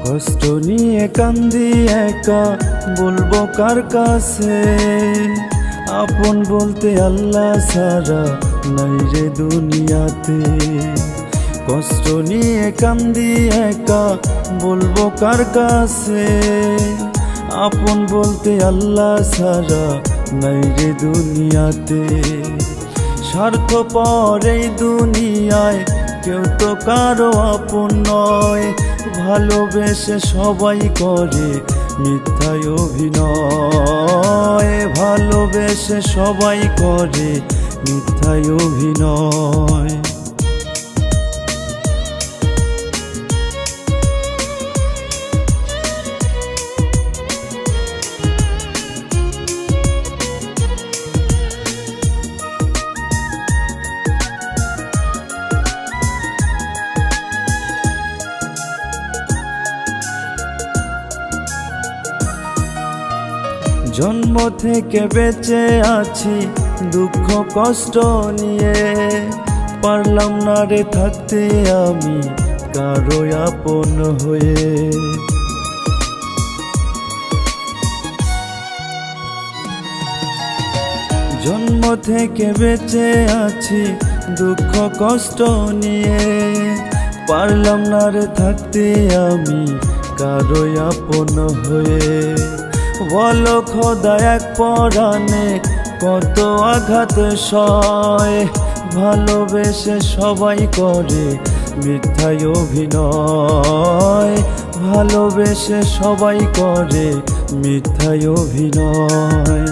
কষ্ট নিয়ে কান্দি একা, বলবো কার কাছে? আপন বলতে আল্লাহ ছাড়া নাই রে দুনিয়াতে। কষ্ট নিয়ে কান্দি একা, বলবো কার কাছে? আপন বলতে আল্লাহ ছাড়া নাই রে দুনিয়াতে। স্বার্থপর এই দুনিয়ায় কেউ তো কারো আপন নয়। ভালোবেসে সবাই করে মিথ্যায় অভিনয়। ভালোবেসে সবাই করে মিথ্যায় অভিনয়। জন্ম থেকে বেঁচে আছি দুঃখ কষ্ট নিয়ে, পারলাম না রে থাকতে আমি কারো আপন হয়ে। জন্ম থেকে বেঁচে আছি দুঃখ কষ্ট নিয়ে, পারলাম না রে থাকতে আমি কারো আপন হয়ে। বলো খোদা এক পরাণে কত আঘাত সয়। ভালোবেসে সবাই করে মিথ্যায় অভিনয়। ভালোবেসে সবাই করে মিথ্যায় অভিনয়।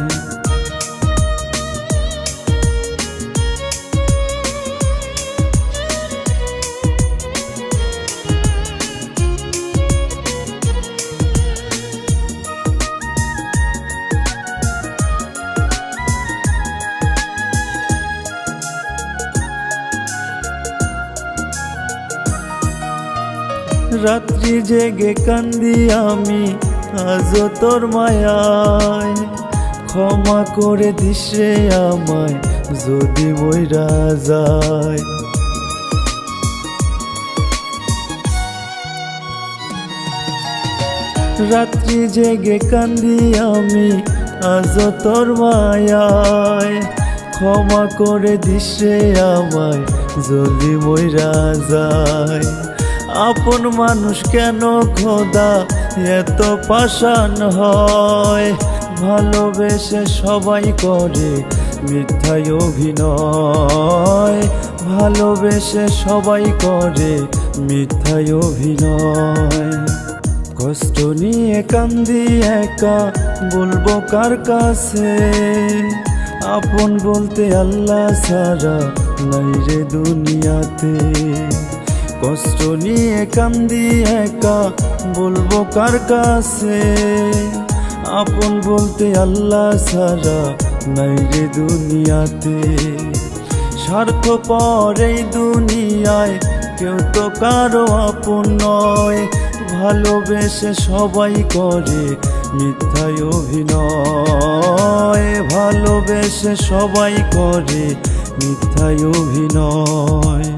রাত্রি জেগে কান্দি আমি আজও তোর মায়ায়। ক্ষমা করে দিস রে আমায় যদি মইরা যায়। রাত্রি জেগে কান্দি আমি আজও তোর মায়ায়। ক্ষমা করে দিস রে আমায় যদি মইরা যায়। আপন মানুষ কেন খোদা এত পাষাণ হয়? ভালোবেসে সবাই করে মিথ্যায় অভিনয়। ভালোবেসে সবাই করে মিথ্যায় অভিনয়। কষ্ট নিয়ে কান্দি একা, বলবো কার কাছে? আপন বলতে আল্লাহ ছাড়া নাই রে দুনিয়াতে। কষ্ট নিয়ে কান্দি একা, বলবো কার কাছে? আপন বলতে আল্লাহ ছাড়া নাই রে দুনিয়াতে। স্বার্থপর এই দুনিয়ায় কেউ তো কারো আপন নয়। ভালোবেসে সবাই করে মিথ্যায় অভিনয়। ভালোবেসে সবাই করে মিথ্যায় অভিনয়।